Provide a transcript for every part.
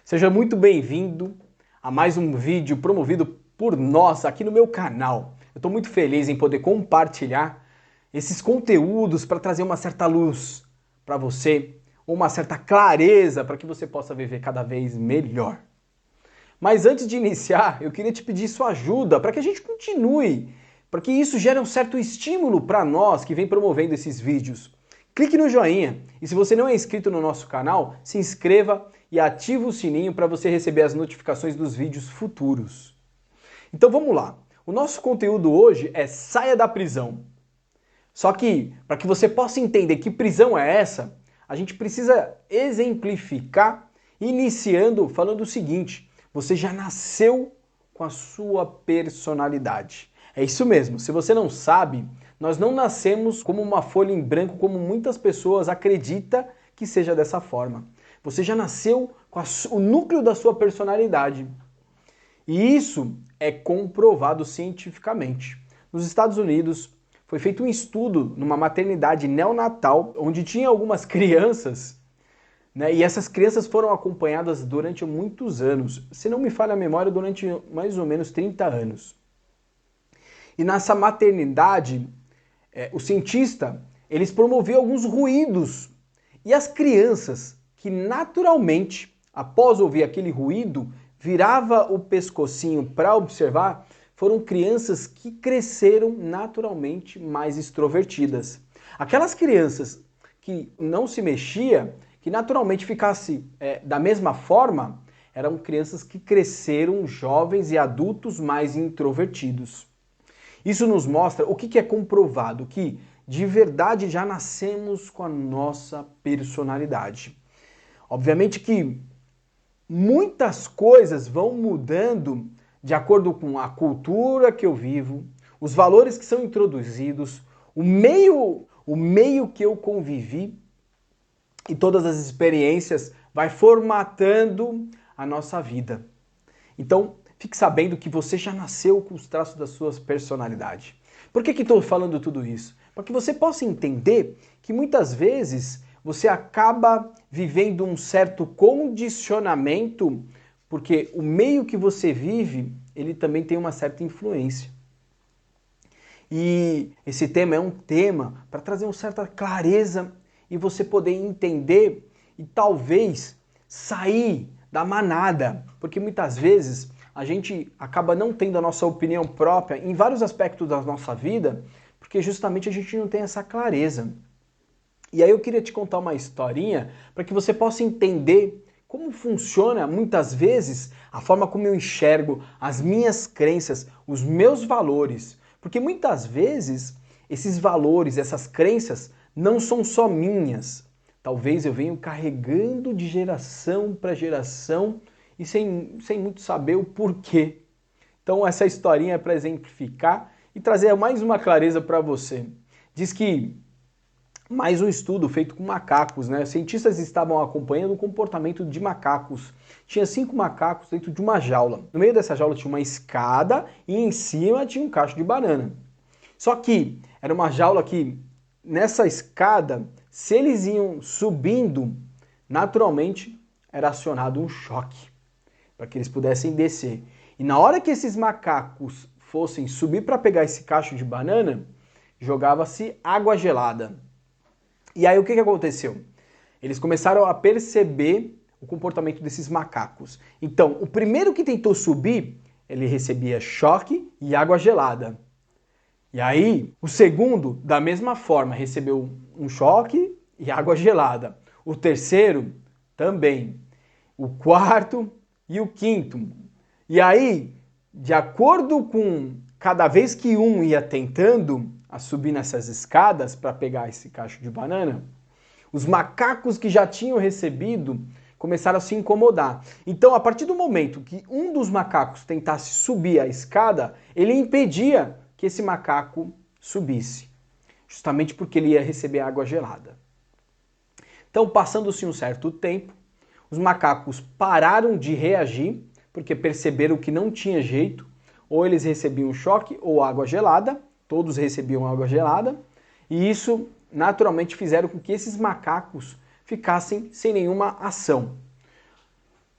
Seja muito bem-vindo a mais um vídeo promovido por nós aqui no meu canal. Eu estou muito feliz em poder compartilhar esses conteúdos para trazer uma certa luz para você, uma certa clareza para que você possa viver cada vez melhor. Mas antes de iniciar, eu queria te pedir sua ajuda para que a gente continue, para que isso gere um certo estímulo para nós que vem promovendo esses vídeos. Clique no joinha e se você não é inscrito no nosso canal, se inscreva e ative o sininho para você receber as notificações dos vídeos futuros. Então vamos lá. O nosso conteúdo hoje é Saia da Prisão. Só que, para que você possa entender que prisão é essa, a gente precisa exemplificar iniciando falando o seguinte: você já nasceu com a sua personalidade. É isso mesmo, se você não sabe, nós não nascemos como uma folha em branco, como muitas pessoas acreditam que seja dessa forma. Você já nasceu com o núcleo da sua personalidade. E isso é comprovado cientificamente. Nos Estados Unidos, foi feito um estudo numa maternidade neonatal, onde tinha algumas crianças, né, e essas crianças foram acompanhadas durante muitos anos. Se não me falha a memória, durante mais ou menos 30 anos. E nessa maternidade, o cientista, eles promoviam alguns ruídos. E as crianças, que naturalmente, após ouvir aquele ruído, virava o pescocinho para observar, foram crianças que cresceram naturalmente mais extrovertidas. Aquelas crianças que não se mexia, que naturalmente ficasse da mesma forma, eram crianças que cresceram jovens e adultos mais introvertidos. Isso nos mostra o que é comprovado, que de verdade já nascemos com a nossa personalidade. Obviamente que muitas coisas vão mudando de acordo com a cultura que eu vivo, os valores que são introduzidos, o meio que eu convivi e todas as experiências vai formatando a nossa vida. Então, fique sabendo que você já nasceu com os traços da sua personalidade. Por que estou falando tudo isso? Para que você possa entender que muitas vezes você acaba vivendo um certo condicionamento, porque o meio que você vive, ele também tem uma certa influência. E esse tema é um tema para trazer uma certa clareza e você poder entender e talvez sair da manada, porque muitas vezes a gente acaba não tendo a nossa opinião própria em vários aspectos da nossa vida, porque justamente a gente não tem essa clareza. E aí eu queria te contar uma historinha para que você possa entender como funciona muitas vezes a forma como eu enxergo as minhas crenças, os meus valores. Porque muitas vezes esses valores, essas crenças não são só minhas. Talvez eu venha carregando de geração para geração e sem muito saber o porquê. Então essa historinha é para exemplificar e trazer mais uma clareza para você. Diz que mais um estudo feito com macacos, né? Cientistas estavam acompanhando o comportamento de macacos. Tinha 5 macacos dentro de uma jaula. No meio dessa jaula tinha uma escada e em cima tinha um cacho de banana. Só que era uma jaula que, nessa escada, se eles iam subindo, naturalmente era acionado um choque para que eles pudessem descer. E na hora que esses macacos fossem subir para pegar esse cacho de banana, jogava-se água gelada. E aí o que aconteceu? Eles começaram a perceber o comportamento desses macacos. Então, o primeiro que tentou subir, ele recebia choque e água gelada. E aí, o segundo, da mesma forma, recebeu um choque e água gelada. O terceiro, também. O quarto e o quinto. E aí, de acordo com cada vez que um ia tentando a subir nessas escadas para pegar esse cacho de banana, os macacos que já tinham recebido começaram a se incomodar. Então, a partir do momento que um dos macacos tentasse subir a escada, ele impedia que esse macaco subisse, justamente porque ele ia receber água gelada. Então, passando-se um certo tempo, os macacos pararam de reagir, porque perceberam que não tinha jeito, ou eles recebiam choque ou água gelada, todos recebiam água gelada, e isso naturalmente fizeram com que esses macacos ficassem sem nenhuma ação.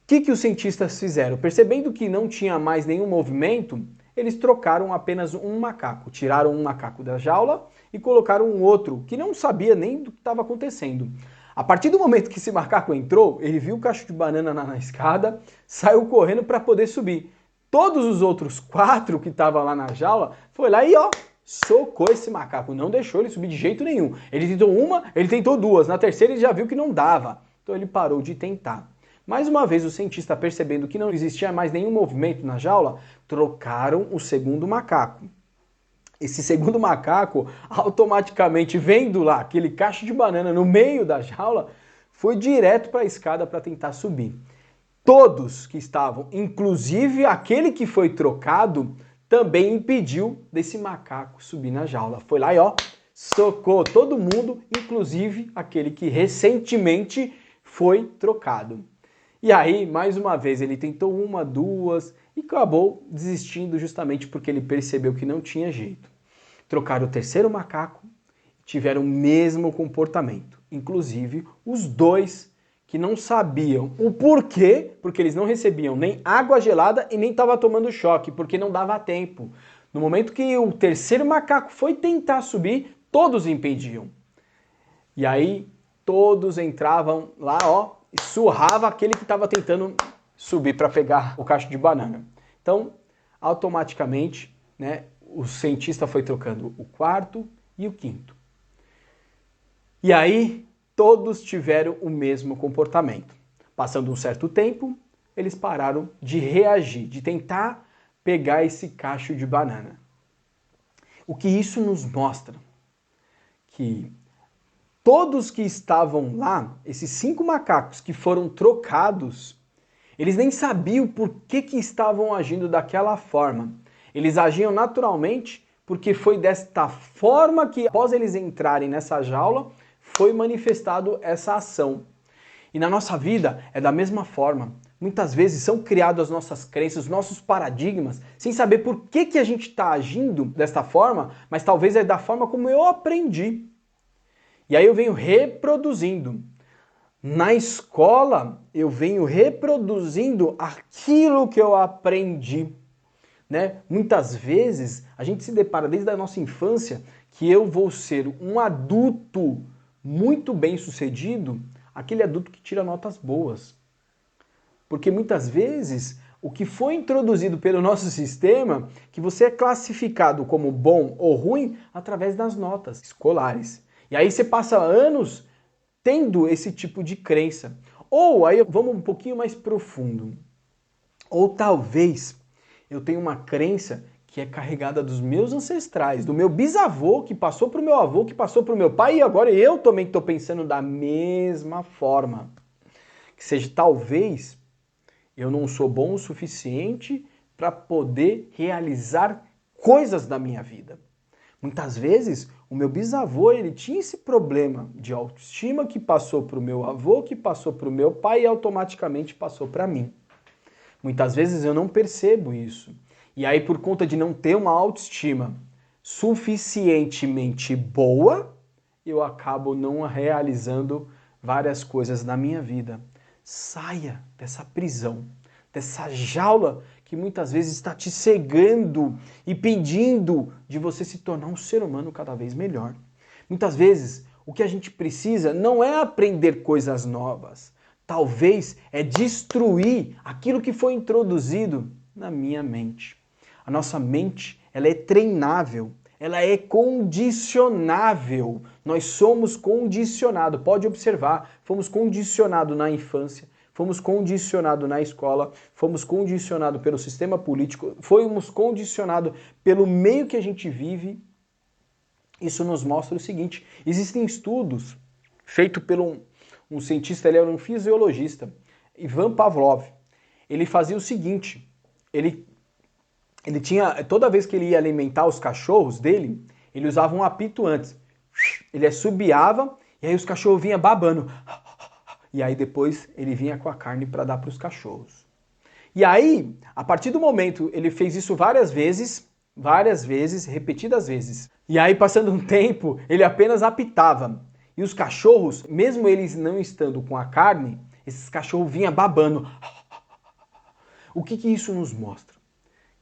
O que os cientistas fizeram? Percebendo que não tinha mais nenhum movimento, eles trocaram apenas um macaco. Tiraram um macaco da jaula e colocaram um outro, que não sabia nem do que estava acontecendo. A partir do momento que esse macaco entrou, ele viu o cacho de banana na escada, saiu correndo para poder subir. Todos os outros 4 que estavam lá na jaula, foi lá e socou esse macaco, não deixou ele subir de jeito nenhum. Ele tentou uma, ele tentou 2, na terceira ele já viu que não dava, então ele parou de tentar. Mais uma vez, o cientista, percebendo que não existia mais nenhum movimento na jaula, trocaram o segundo macaco. Esse segundo macaco, automaticamente vendo lá aquele cacho de banana no meio da jaula, foi direto para a escada para tentar subir. Todos que estavam, inclusive aquele que foi trocado, também impediu desse macaco subir na jaula. Foi lá e socou todo mundo, inclusive aquele que recentemente foi trocado. E aí, mais uma vez, ele tentou 1, 2 e acabou desistindo justamente porque ele percebeu que não tinha jeito. Trocaram o terceiro macaco e tiveram o mesmo comportamento. Inclusive, os 2 que não sabiam o porquê, porque eles não recebiam nem água gelada e nem estavam tomando choque, porque não dava tempo. No momento que o terceiro macaco foi tentar subir, todos impediam. E aí, todos entravam lá, e surrava aquele que estava tentando subir para pegar o cacho de banana. Então, automaticamente, né, o cientista foi trocando o 4º e o 5º. E aí, todos tiveram o mesmo comportamento. Passando um certo tempo, eles pararam de reagir, de tentar pegar esse cacho de banana. O que isso nos mostra? Que todos que estavam lá, esses 5 macacos que foram trocados, eles nem sabiam por que estavam agindo daquela forma. Eles agiam naturalmente porque foi desta forma que, após eles entrarem nessa jaula, foi manifestado essa ação. E na nossa vida é da mesma forma. Muitas vezes são criadas as nossas crenças, os nossos paradigmas, sem saber por que a gente está agindo desta forma, mas talvez é da forma como eu aprendi. E aí eu venho reproduzindo. Na escola, eu venho reproduzindo aquilo que eu aprendi. Né? Muitas vezes a gente se depara desde a nossa infância que eu vou ser um adulto muito bem sucedido, aquele adulto que tira notas boas. Porque muitas vezes o que foi introduzido pelo nosso sistema, que você é classificado como bom ou ruim através das notas escolares. E aí você passa anos tendo esse tipo de crença. Ou aí vamos um pouquinho mais profundo. Ou talvez eu tenho uma crença que é carregada dos meus ancestrais, do meu bisavô, que passou para o meu avô, que passou para o meu pai, e agora eu também estou pensando da mesma forma. Que seja, talvez eu não sou bom o suficiente para poder realizar coisas da minha vida. Muitas vezes, o meu bisavô ele tinha esse problema de autoestima que passou para o meu avô, que passou para o meu pai e automaticamente passou para mim. Muitas vezes eu não percebo isso. E aí, por conta de não ter uma autoestima suficientemente boa, eu acabo não realizando várias coisas na minha vida. Saia dessa prisão, dessa jaula que muitas vezes está te cegando e impedindo de você se tornar um ser humano cada vez melhor. Muitas vezes, o que a gente precisa não é aprender coisas novas. Talvez é destruir aquilo que foi introduzido na minha mente. A nossa mente, ela é treinável, ela é condicionável. Nós somos condicionados. Pode observar, fomos condicionados na infância, fomos condicionados na escola, fomos condicionados pelo sistema político, fomos condicionados pelo meio que a gente vive. Isso nos mostra o seguinte: existem estudos feitos por um cientista, ele era um fisiologista, Ivan Pavlov. Ele fazia o seguinte: ele tinha, toda vez que ele ia alimentar os cachorros dele, ele usava um apito antes. Ele assobiava e aí os cachorros vinham babando. E aí depois ele vinha com a carne para dar para os cachorros. E aí, a partir do momento, ele fez isso várias vezes, repetidas vezes. E aí, passando um tempo, ele apenas apitava. E os cachorros, mesmo eles não estando com a carne, esses cachorros vinham babando. O que isso nos mostra?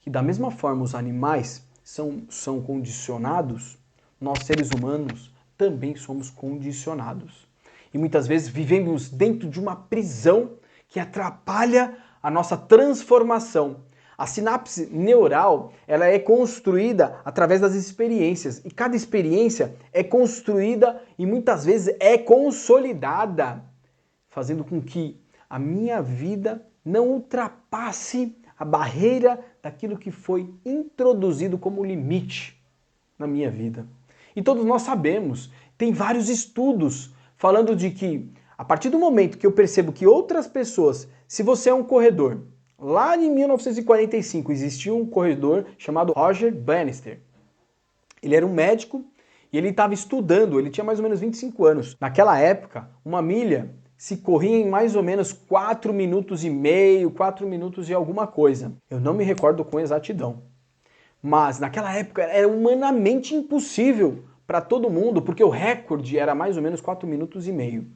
Que da mesma forma os animais são condicionados, nós seres humanos também somos condicionados. E muitas vezes vivemos dentro de uma prisão que atrapalha a nossa transformação. A sinapse neural, ela é construída através das experiências, e cada experiência é construída e muitas vezes é consolidada, fazendo com que a minha vida não ultrapasse a barreira daquilo que foi introduzido como limite na minha vida. E todos nós sabemos, tem vários estudos falando de que a partir do momento que eu percebo que outras pessoas, se você é um corredor, lá em 1945 existia um corredor chamado Roger Bannister. Ele era um médico e ele estava estudando, ele tinha mais ou menos 25 anos. Naquela época, uma milha se corria em mais ou menos 4 minutos e meio, 4 minutos e alguma coisa. Eu não me recordo com exatidão. Mas naquela época era humanamente impossível para todo mundo, porque o recorde era mais ou menos 4 minutos e meio.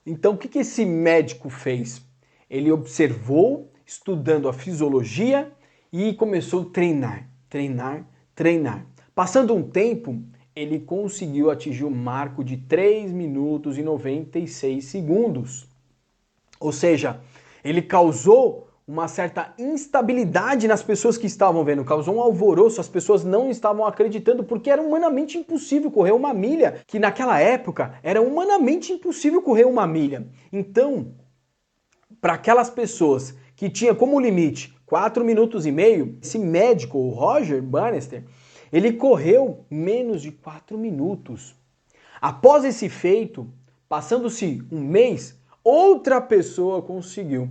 Então o que esse médico fez? Ele observou, estudando a fisiologia e começou a treinar. Passando um tempo, ele conseguiu atingir o marco de 3 minutos e 96 segundos. Ou seja, ele causou uma certa instabilidade nas pessoas que estavam vendo, causou um alvoroço, as pessoas não estavam acreditando, porque era humanamente impossível correr uma milha, que naquela época era humanamente impossível correr uma milha. Então, para aquelas pessoas que tinham como limite 4 minutos e meio, esse médico, o Roger Bannister, ele correu menos de 4 minutos. Após esse feito, passando-se um mês, outra pessoa conseguiu.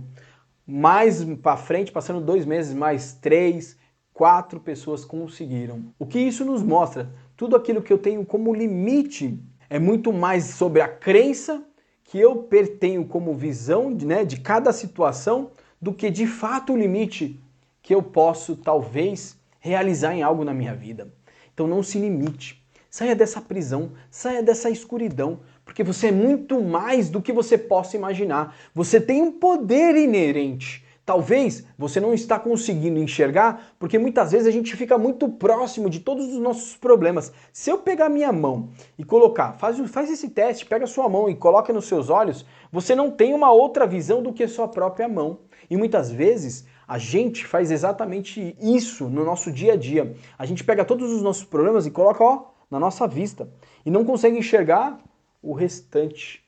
Mais para frente, passando 2 meses, mais 3, 4 pessoas conseguiram. O que isso nos mostra? Tudo aquilo que eu tenho como limite é muito mais sobre a crença que eu tenho como visão, né, de cada situação, do que de fato o limite que eu posso talvez realizar em algo na minha vida. Então não se limite. Saia dessa prisão, saia dessa escuridão, porque você é muito mais do que você possa imaginar. Você tem um poder inerente. Talvez você não está conseguindo enxergar, porque muitas vezes a gente fica muito próximo de todos os nossos problemas. Se eu pegar minha mão e colocar, faz esse teste, pega a sua mão e coloca nos seus olhos, você não tem uma outra visão do que a sua própria mão. E muitas vezes a gente faz exatamente isso no nosso dia a dia. A gente pega todos os nossos problemas e coloca, na nossa vista e não consegue enxergar o restante.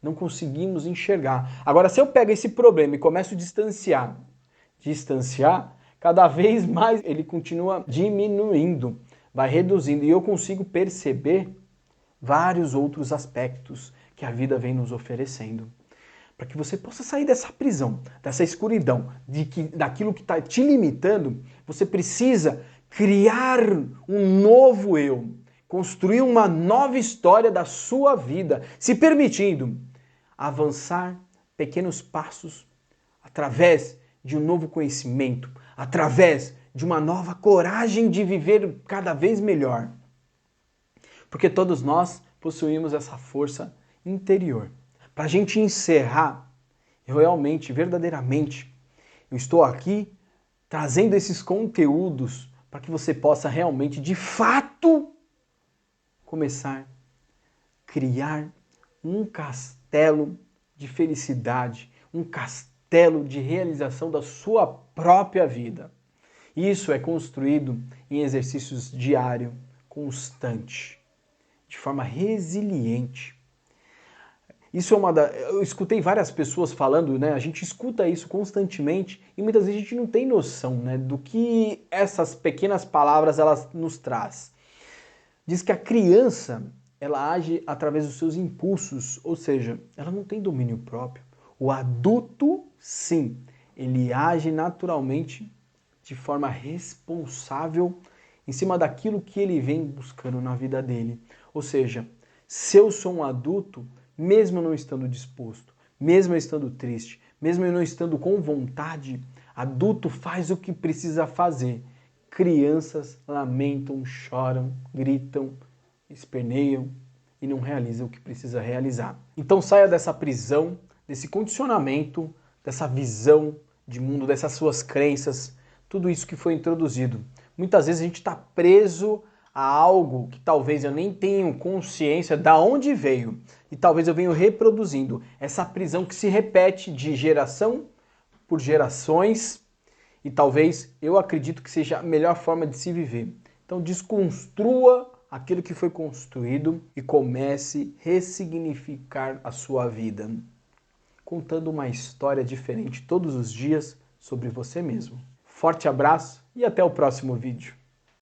Não conseguimos enxergar. Agora, se eu pego esse problema e começo a distanciar, cada vez mais ele continua diminuindo, vai reduzindo, e eu consigo perceber vários outros aspectos que a vida vem nos oferecendo. Para que você possa sair dessa prisão, dessa escuridão, daquilo que está te limitando, você precisa criar um novo eu, construir uma nova história da sua vida, se permitindo avançar pequenos passos através de um novo conhecimento, através de uma nova coragem de viver cada vez melhor. Porque todos nós possuímos essa força interior. Para a gente encerrar, eu realmente, verdadeiramente, eu estou aqui trazendo esses conteúdos para que você possa realmente, de fato, começar a criar um castelo de felicidade, um castelo de realização da sua própria vida. Isso é construído em exercícios diários, constante, de forma resiliente. Isso é eu escutei várias pessoas falando, né? A gente escuta isso constantemente e muitas vezes a gente não tem noção, né, do que essas pequenas palavras elas nos trazem. Diz que a criança, ela age através dos seus impulsos, ou seja, ela não tem domínio próprio. O adulto, sim, ele age naturalmente de forma responsável em cima daquilo que ele vem buscando na vida dele. Ou seja, se eu sou um adulto, mesmo não estando disposto, mesmo eu estando triste, mesmo eu não estando com vontade, adulto faz o que precisa fazer. Crianças lamentam, choram, gritam, esperneiam e não realizam o que precisa realizar. Então saia dessa prisão, desse condicionamento, dessa visão de mundo, dessas suas crenças, tudo isso que foi introduzido. Muitas vezes a gente está preso a algo que talvez eu nem tenha consciência de onde veio e talvez eu venha reproduzindo essa prisão que se repete de geração por gerações e talvez eu acredito que seja a melhor forma de se viver. Então desconstrua aquilo que foi construído e comece a ressignificar a sua vida, contando uma história diferente todos os dias sobre você mesmo. Forte abraço e até o próximo vídeo.